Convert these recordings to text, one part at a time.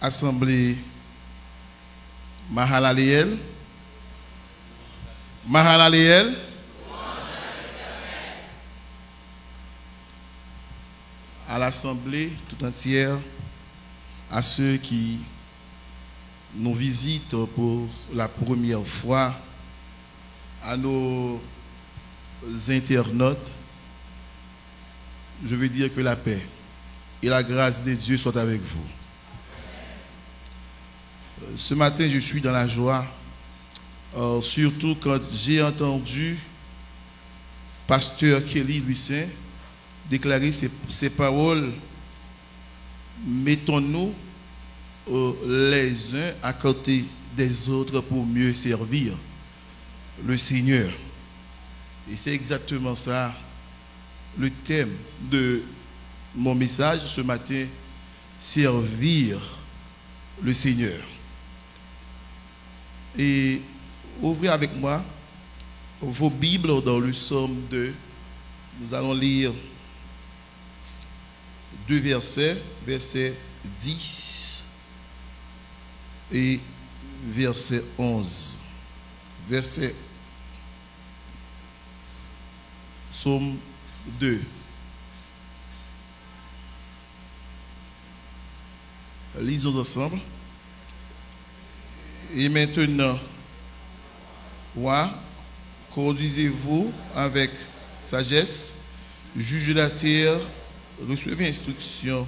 Assemblée Mahalaliel. Mahalaliel. À l'Assemblée tout entière, à ceux qui nous visitent pour la première fois, à nos internautes, je veux dire que la paix et la grâce de Dieu soient avec vous. Ce matin, je suis dans la joie, surtout quand j'ai entendu Pasteur Kelly Louis-Saint déclarer ces paroles. Mettons-nous les uns à côté des autres pour mieux servir le Seigneur. Et c'est exactement ça le thème de mon message ce matin, servir le Seigneur. Et ouvrez avec moi vos Bibles dans le Psaume 2. Nous allons lire deux versets, verset 10 et verset 11. Verset Psaume 2. Lisons ensemble. Et maintenant, conduisez-vous avec sagesse, jugez la terre, recevez instruction,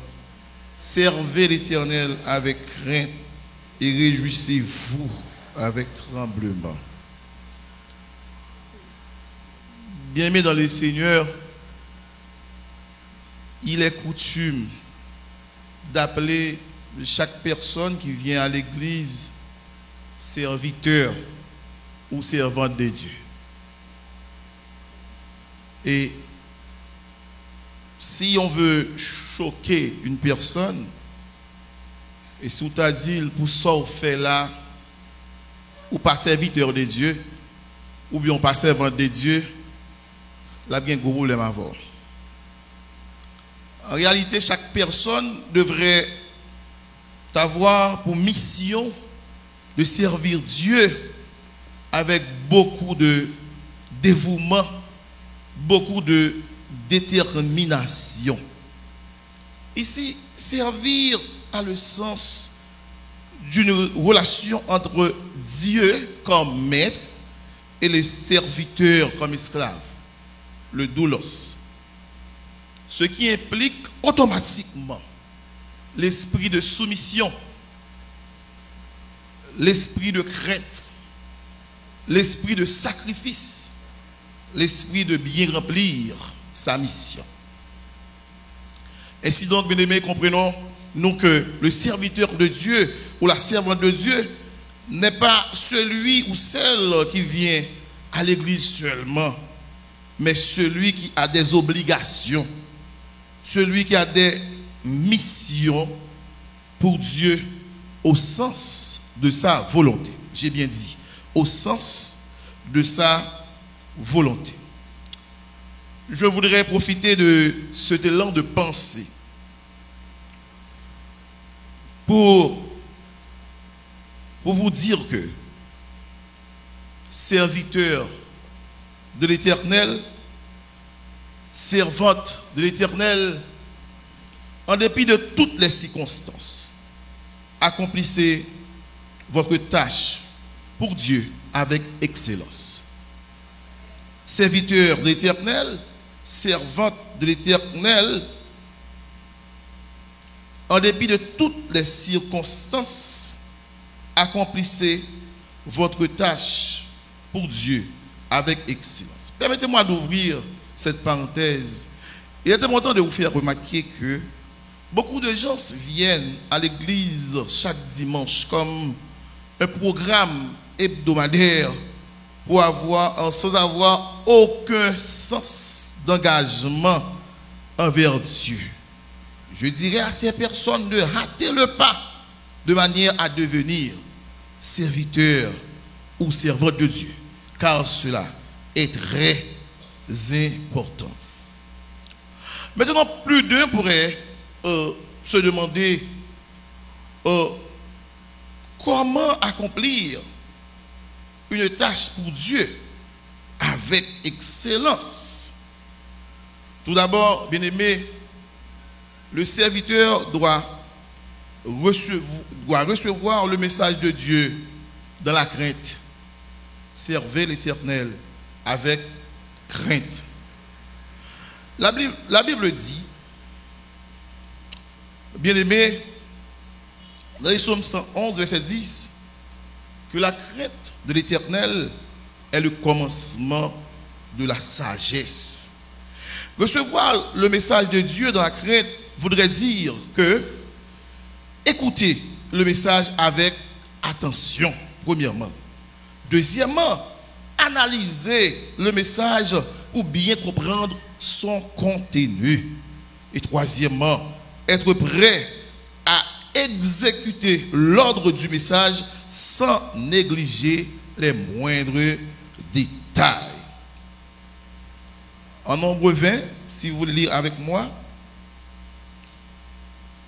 servez l'Éternel avec crainte et réjouissez-vous avec tremblement. Bien-aimés dans le Seigneur, il est coutume d'appeler chaque personne qui vient à l'église serviteur ou servante de Dieu. Et si on veut choquer une personne, et si on t'a dit pour ça on fait là, ou pas serviteur de Dieu, ou bien pas servante de Dieu, là bien gros problème à avoir. En réalité, chaque personne devrait avoir pour mission de servir Dieu avec beaucoup de dévouement, beaucoup de détermination. Ici, servir a le sens d'une relation entre Dieu comme maître et le serviteur comme esclave, le doulos. Ce qui implique automatiquement l'esprit de soumission, l'esprit de crainte, l'esprit de sacrifice, l'esprit de bien remplir sa mission. Ainsi donc, bien aimés, comprenons-nous que le serviteur de Dieu ou la servante de Dieu n'est pas celui ou celle qui vient à l'église seulement, mais celui qui a des obligations, celui qui a des missions pour Dieu au sens de sa volonté. J'ai bien dit, au sens de sa volonté. Je voudrais profiter de cet élan de pensée pour vous dire que serviteur de l'Éternel, servante de l'Éternel, en dépit de toutes les circonstances, accomplissez votre tâche pour Dieu avec excellence. Serviteur de l'Éternel, servante de l'Éternel, en dépit de toutes les circonstances, accomplissez votre tâche pour Dieu avec excellence. Permettez-moi d'ouvrir cette parenthèse. Il est important de vous faire remarquer que beaucoup de gens viennent à l'église chaque dimanche comme un programme hebdomadaire sans avoir aucun sens d'engagement envers Dieu. Je dirais à ces personnes de rater le pas de manière à devenir serviteur ou servante de Dieu, car cela est très important. Maintenant, plus d'un pourrait se demander comment accomplir une tâche pour Dieu avec excellence. Tout d'abord, bien-aimé, le serviteur doit recevoir le message de Dieu dans la crainte. Servez l'Éternel avec crainte. La Bible dit, bien-aimé, dans les psaumes 111, verset 10, que la crainte de l'Éternel est le commencement de la sagesse. Recevoir le message de Dieu dans la crainte voudrait dire que écouter le message avec attention, premièrement. Deuxièmement, analyser le message pour bien comprendre son contenu. Et troisièmement, être prêt à exécuter l'ordre du message sans négliger les moindres détails. En Nombre 20, si vous voulez lire avec moi,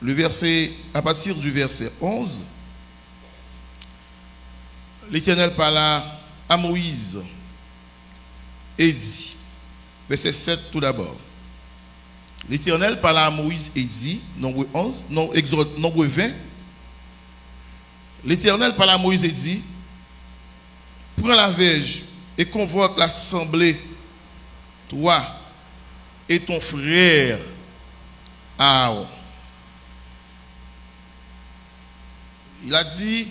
le verset, à partir du verset 11, l'Éternel parla à Moïse et dit, verset 7 tout d'abord. L'Éternel parla à Moïse et dit, Nombre 11, Nombre 20, l'Éternel parla à Moïse et dit, prends la verge et convoque l'assemblée, toi et ton frère Aaron. Il a dit,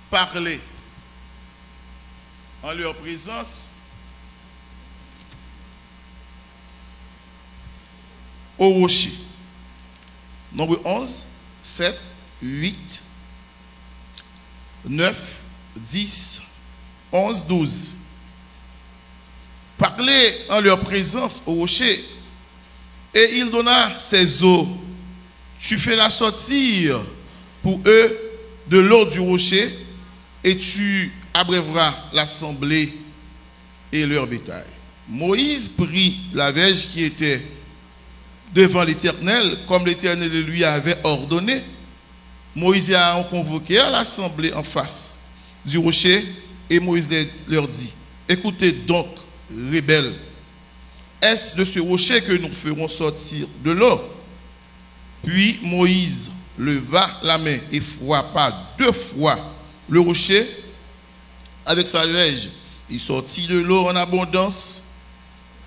parlez en leur présence au rocher. Nombre 11, 7, 8, 9, 10, 11, 12. Parlez en leur présence au rocher, et il donna ses eaux. Tu feras sortir pour eux de l'eau du rocher, et tu abreuveras l'assemblée et leur bétail. Moïse prit la verge qui était devant l'Éternel, comme l'Éternel lui avait ordonné. Moïse et Aaron convoquèrent l'assemblée en face du rocher, et Moïse leur dit, écoutez donc, rebelles, est-ce de ce rocher que nous ferons sortir de l'eau? Puis Moïse leva la main et frappa 2 fois le rocher avec sa verge. Il sortit de l'eau en abondance,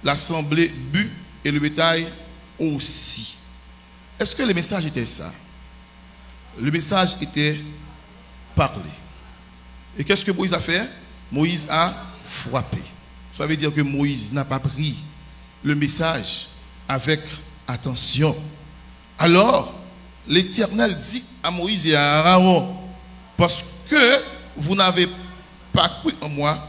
l'assemblée but et le bétail aussi. Est-ce que le message était ça? Le message était parler. Et qu'est-ce que Moïse a fait? Moïse a frappé. Ça veut dire que Moïse n'a pas pris le message avec attention. Alors, l'Éternel dit à Moïse et à Aaron, parce que vous n'avez pas cru en moi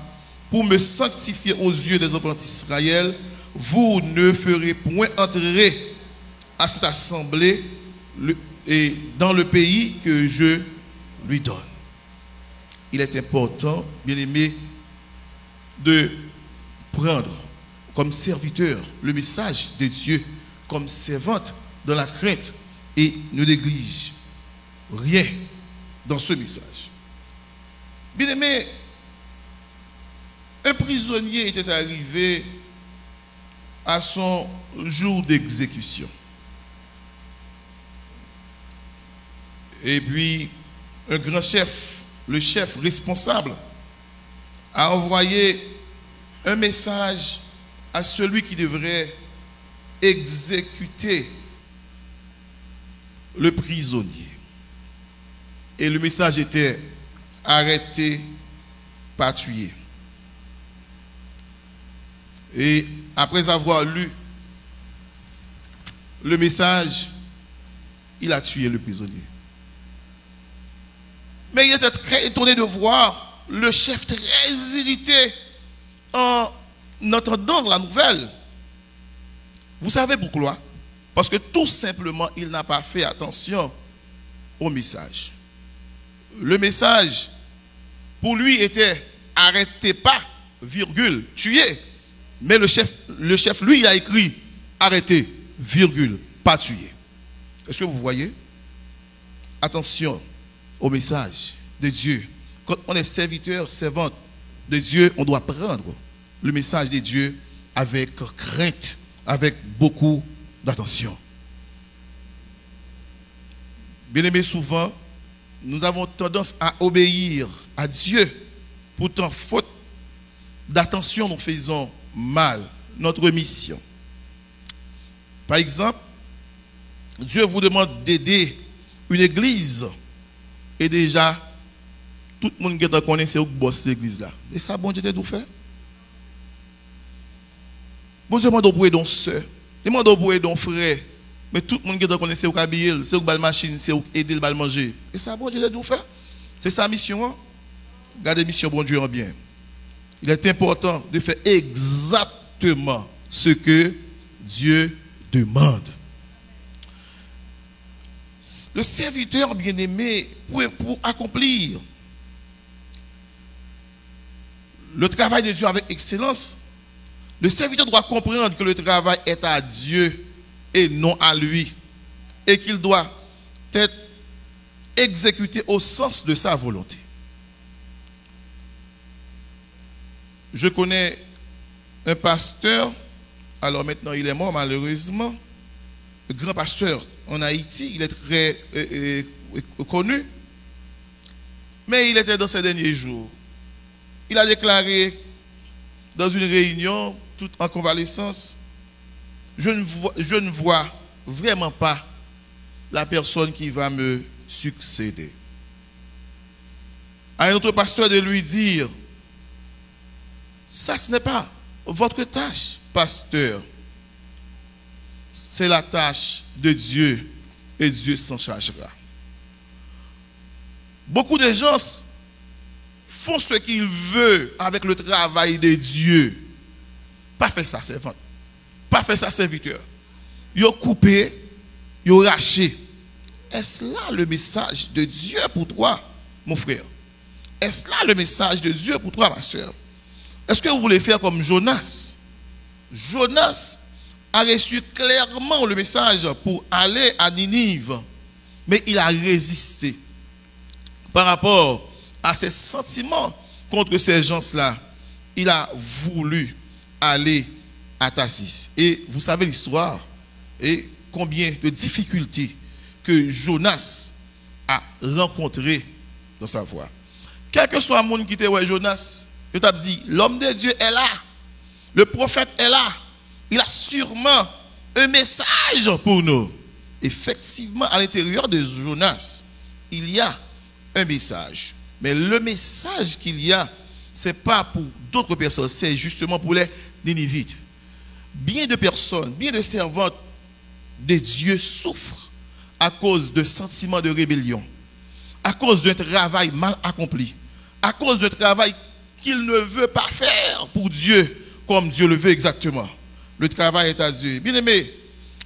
pour me sanctifier aux yeux des enfants d'Israël, vous ne ferez point entrer à cette assemblée et dans le pays que je lui donne. Il est important, bien aimé, de prendre comme serviteur le message de Dieu, comme servante dans la crainte, et ne néglige rien dans ce message. Bien aimé, un prisonnier était arrivé à son jour d'exécution. Et puis, un grand chef, le chef responsable, a envoyé un message à celui qui devrait exécuter le prisonnier. Et le message était arrêté, pas tué. Et après avoir lu le message, il a tué le prisonnier. Mais il était très étonné de voir le chef très irrité en entendant la nouvelle. Vous savez pourquoi? Parce que tout simplement, il n'a pas fait attention au message. Le message, pour lui, était arrêtez pas, virgule, tuez. Mais le chef, lui, il a écrit arrêtez, virgule, pas tuer. Est-ce que vous voyez? Attention, au message de Dieu. Quand on est serviteur, servante de Dieu, on doit prendre le message de Dieu avec crainte, avec beaucoup d'attention. Bien aimé, souvent, nous avons tendance à obéir à Dieu. Pourtant, faute d'attention, nous faisons mal notre mission. Par exemple, Dieu vous demande d'aider une église et déjà, tout le monde qui connaît c'est où bosse l'église là. Et ça, bon Dieu t'a tout fait. Bon Dieu demande pour aider une soeur, demande pour aider un frère, mais tout le monde qui connaît c'est où habiller, c'est où bal machine, c'est où aider le bal manger. Et ça, bon Dieu t'a tout fait. C'est sa mission. Hein? Gardez mission, bon Dieu en bien. Il est important de faire exactement ce que Dieu demande. Le serviteur bien-aimé, pour accomplir le travail de Dieu avec excellence, le serviteur doit comprendre que le travail est à Dieu et non à lui, et qu'il doit être exécuté au sens de sa volonté. Je connais un pasteur, alors maintenant il est mort malheureusement, un grand pasteur en Haïti, il est très connu, mais il était dans ces derniers jours. Il a déclaré dans une réunion, tout en convalescence, je ne vois vraiment pas la personne qui va me succéder. À un autre pasteur de lui dire, ça ce n'est pas votre tâche, pasteur. C'est la tâche de Dieu et Dieu s'en chargera. Beaucoup de gens font ce qu'ils veulent avec le travail de Dieu. Pas faire ça servante, pas faire ça serviteur. Ils ont coupé, ils ont raché. Est-ce là le message de Dieu pour toi, mon frère? Est-ce là le message de Dieu pour toi, ma soeur? Est-ce que vous voulez faire comme Jonas? Jonas a reçu clairement le message pour aller à Ninive, mais il a résisté par rapport à ses sentiments contre ces gens-là. Il a voulu aller à Tarsis. Et vous savez l'histoire et combien de difficultés que Jonas a rencontrées dans sa voie. Quel que soit le monde qui était ouais, Jonas, je t'ai dit, l'homme de Dieu est là, le prophète est là. Il a sûrement un message pour nous. Effectivement, à l'intérieur de Jonas, il y a un message. Mais le message qu'il y a, ce n'est pas pour d'autres personnes, c'est justement pour les Ninivites. Bien de personnes, bien de servantes de Dieu souffrent à cause de sentiments de rébellion, à cause d'un travail mal accompli, à cause d'un travail qu'il ne veut pas faire pour Dieu comme Dieu le veut exactement. Le travail est à Dieu. Bien aimé,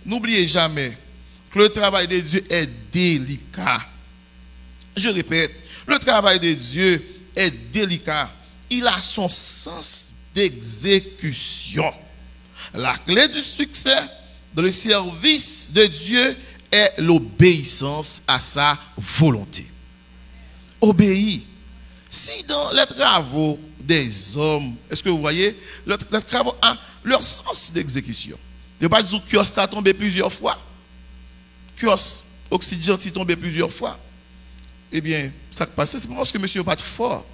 n'oubliez jamais que le travail de Dieu est délicat. Je répète, le travail de Dieu est délicat. Il a son sens d'exécution. La clé du succès dans le service de Dieu est l'obéissance à sa volonté. Obéis. Si dans les travaux des hommes, est-ce que vous voyez, les travaux ont leur sens d'exécution. Je ne vais pas dire que Kios a tombé plusieurs fois. Kios, Occident, est tombé plusieurs fois. Eh bien, ça qui passe, c'est pas parce que monsieur n'est pas fort,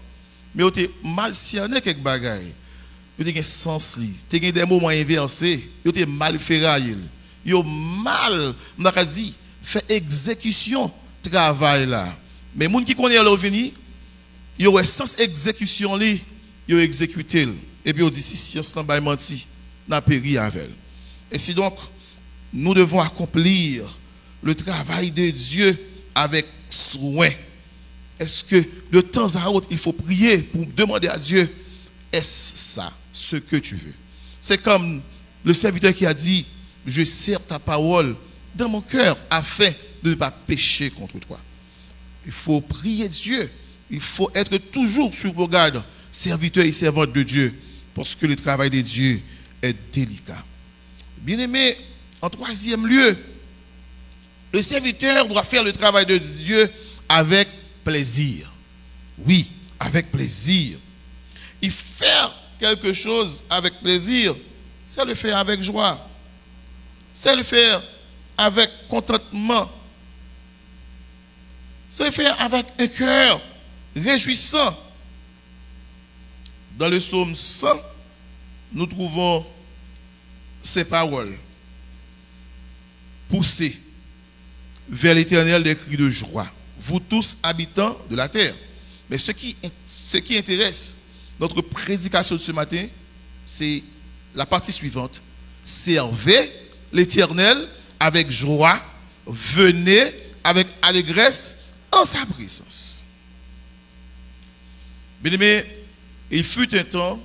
mais il était mal cerné quelques bagailles. Il était sens, il était des moments inversés, il était mal ferraillé. Il a mal, on a dit, fait exécution travail là. Mais les gens qui connaissent l'avenir, il y a sens exécution li, il a exécuté. Et puis on dit si science n'a pas menti, n'a péri avec elle. Et si donc nous devons accomplir le travail de Dieu avec soin. Est-ce que de temps à autre il faut prier pour demander à Dieu, est-ce ça ce que tu veux? C'est comme le serviteur qui a dit, je sers ta parole dans mon cœur afin de ne pas pécher contre toi. Il faut prier Dieu. Il faut être toujours sur vos gardes, serviteurs et servantes de Dieu, parce que le travail de Dieu est délicat. Bien-aimé, en troisième lieu, le serviteur doit faire le travail de Dieu avec plaisir. Oui, avec plaisir. Et faire quelque chose avec plaisir, c'est le faire avec joie. C'est le faire avec contentement. C'est le faire avec un cœur réjouissant. Dans le psaume 100, nous trouvons ces paroles. Poussez vers l'Éternel des cris de joie, vous tous habitants de la terre. Mais ce qui intéresse notre prédication de ce matin, c'est la partie suivante. Servez l'Éternel avec joie, venez avec allégresse en sa présence. Bien-aimés, il fut un temps,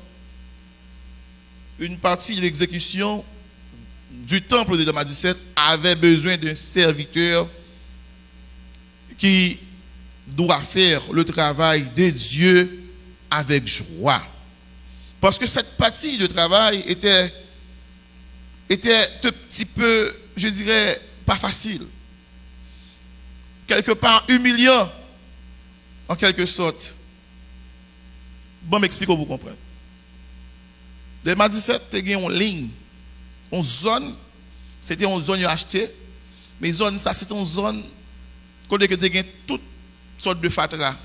une partie de l'exécution du temple de Damas-17 avait besoin d'un serviteur qui doit faire le travail de Dieu avec joie. Parce que cette partie de travail était un petit peu, je dirais, pas facile. Quelque part humiliant, en quelque sorte. Bon, m'explique pour vous comprendre. Damas-17, tu as une ligne, une zone, c'était une zone achetée, mais zone, ça c'est une zone, côté que tu as toutes sortes de fatras.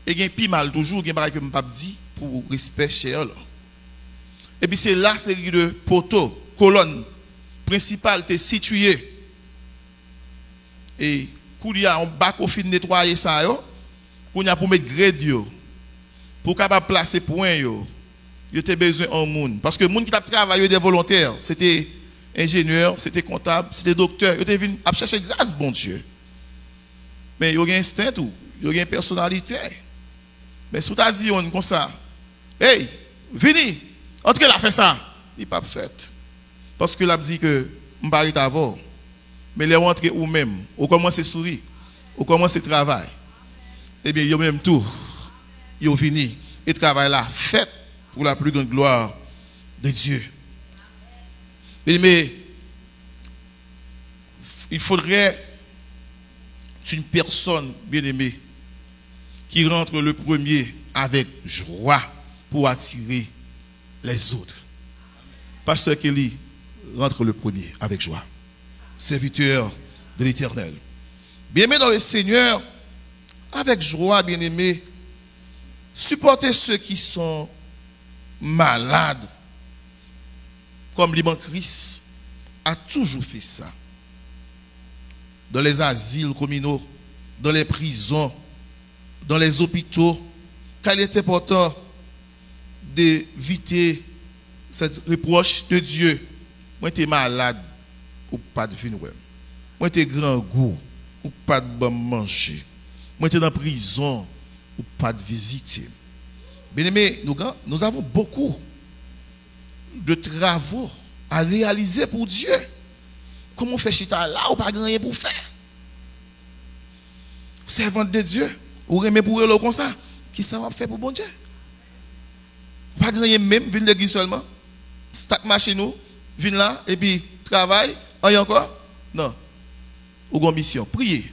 Et il y a plus mal toujours, il y a que je dit pour respect cher. Et puis c'est là, série de poteaux, colonnes principales, tu es situé. Et quand il y a un bac au fin de nettoyer ça, quand il y a pour mettre grédio, pour capable placer point, il y a besoin d'un monde. Parce que les gens qui travaillent des volontaires, c'était ingénieur, c'était comptable, c'était docteur, ils étaient venus chercher grâce, bon Dieu. Mais il y a un instinct, il y a une personnalité. Mais si tu as dit comme ça, hey, venez, entrez là, fait ça. Il n'est pas fait. Parce que là, dit que je ne vais pas avoir. Mais les rentrez ou même, ou commence à sourire, ou commence à travailler. Eh bien, il y a même tout. Ils ont fini. Et travail là, fait pour la plus grande gloire de Dieu. Mais il faudrait une personne bien-aimée qui rentre le premier avec joie pour attirer les autres. Pasteur Kelly rentre le premier avec joie. Serviteur de l'Éternel. Bien-aimé dans le Seigneur, avec joie, bien-aimé, supportez ceux qui sont malades. Comme Liban Christ a toujours fait ça. Dans les asiles communaux, dans les prisons, dans les hôpitaux, car il est important d'éviter cette reproche de Dieu. Moi, tu es malade ou pas de fin. Moi, tu es grand goût ou pas de bon manger. Moi, tu es dans la prison ou pas de visiter. Bien aimé, nous avons beaucoup de travaux à réaliser pour Dieu. Comment on fait chita là ou pas rien pour faire? Servante de Dieu, ou remet pour eux comme ça, qui ça va faire pour bon Dieu? Pas rien même, venir l'église seulement. Start marcher nous, viens là, et puis travail, et encore? Non. Ou une mission. Priez.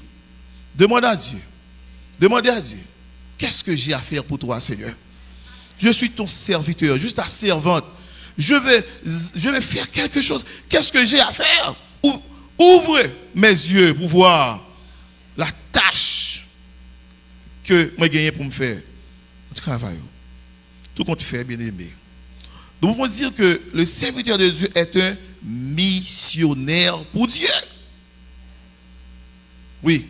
Demandez à Dieu. Demandez à Dieu. Qu'est-ce que j'ai à faire pour toi, Seigneur? Je suis ton serviteur, juste ta servante. Je vais faire quelque chose. Qu'est-ce que j'ai à faire? Ouvrez mes yeux pour voir la tâche que moi gagné pour me faire. Le travail. Tout compte fait, bien aimé. Nous pouvons dire que le serviteur de Dieu est un missionnaire pour Dieu. Oui,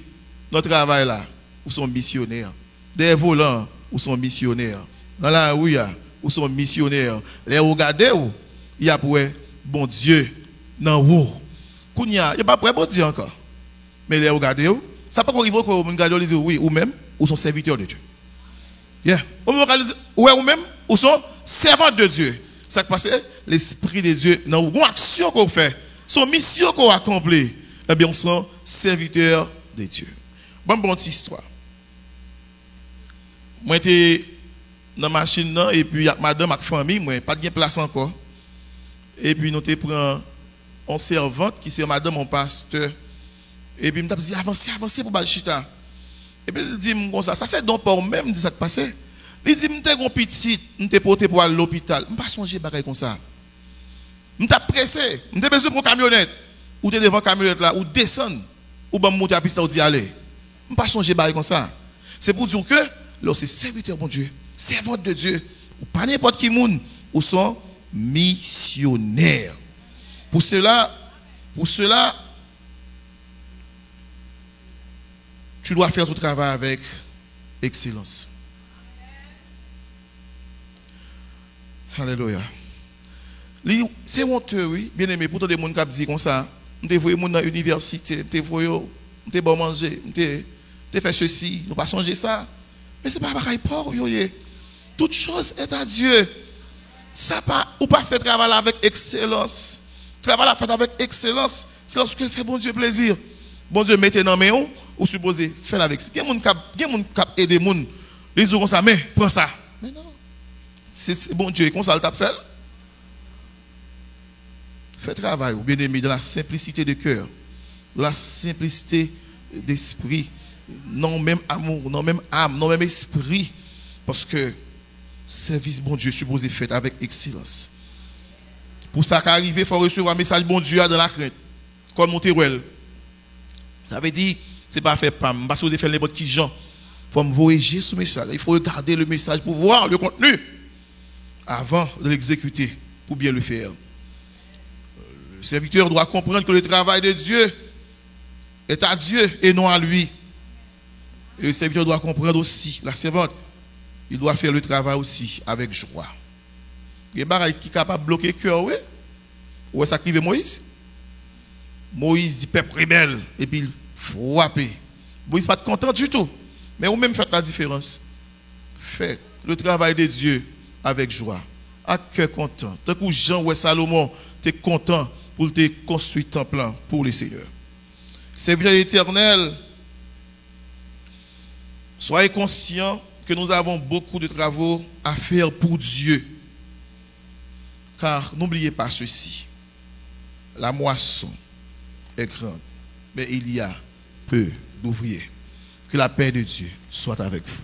notre travail là, où sont missionnaires. Des volants, où sont missionnaires. Dans la rue, où sont missionnaires. Les regardez où il y a pour bon Dieu dans haut. Il n'y a pas pour bon Dieu encore. Mais les regardez où ça peut arriver que vous regardez dire oui ou même ou sont serviteurs de Dieu. Yeah. Ou même ou sont servants de Dieu. Ça qui passe, l'esprit de Dieu dans une action qu'on fait, son mission qu'on accomplit, eh bien on sont serviteurs de Dieu. Bonne histoire. Moi j'étais dans la machine là, et puis avec madame, avec famille, moi pas de place encore. Et puis nous te pris une servante qui c'est madame mon pasteur. Et puis me dit avancez pour Balchita. Et puis il dit comme ça c'est donc pas même dit ça qui passé. Il dit m'était gon petit, m'était porté pour aller à l'hôpital. M'pas songer bagaille comme ça. M't'a pressé, m'était besoin pour camionnette. Ou t'es devant camionnette là ou descendre ou ba monter à piste ou d'y aller. M'pas songer bagaille comme ça. C'est pour dire que lorsque c'est serviteur bon Dieu, servante de Dieu, ou pas n'importe qui monde, ou sont missionnaires. Pour cela, tu dois faire ton travail avec excellence. Alléluia. C'est honteux, oui, bien aimé, pour tous les gens qui disent comme ça, on voyé dans l'université, on bon manger, on fait ceci, nous pas changer ça. Mais ce n'est pas pareil pour vous. Toute chose est à Dieu. Ça pas, ou pas fait travail avec excellence. Travail fait avec excellence, c'est lorsque il fait bon Dieu plaisir. Bon Dieu mettez dans main ou supposé faire avec. Il y a des gens qui aident des gens. Les gens comme ça, mais prends ça. Mais non. C'est bon Dieu, comme ça le tape fait. Fais travail, bien aimé, dans la simplicité de cœur, dans la simplicité d'esprit, non même amour, non même âme, non même esprit. Parce que service bon Dieu supposé fait avec excellence. Pour ça qu'arriver, il faut recevoir un message bon Dieu dans la crainte. Comme Monteruel. Ça veut dire, c'est pas faire pam, parce que vous avez fait n'importe qui gens. Il faut me voyager ce message. Il faut regarder le message pour voir le contenu avant de l'exécuter pour bien le faire. Le serviteur doit comprendre que le travail de Dieu est à Dieu et non à lui. Et le serviteur doit comprendre aussi, la servante, il doit faire le travail aussi avec joie. Il y a des gens qui sont capables de bloquer le cœur, oui. Où est-ce qu'arrive Moïse? Moïse dit peuple rebelle et puis il frappe. Moïse n'est pas content du tout. Mais vous même faites la différence. Faites le travail de Dieu avec joie, à cœur content. Tant que Jean ou Salomon, tu es content pour te construire ton plan pour le Seigneur. Seigneur éternel, soyez conscients que nous avons beaucoup de travaux à faire pour Dieu. Car n'oubliez pas ceci, la moisson est grande, mais il y a peu d'ouvriers. Que la paix de Dieu soit avec vous.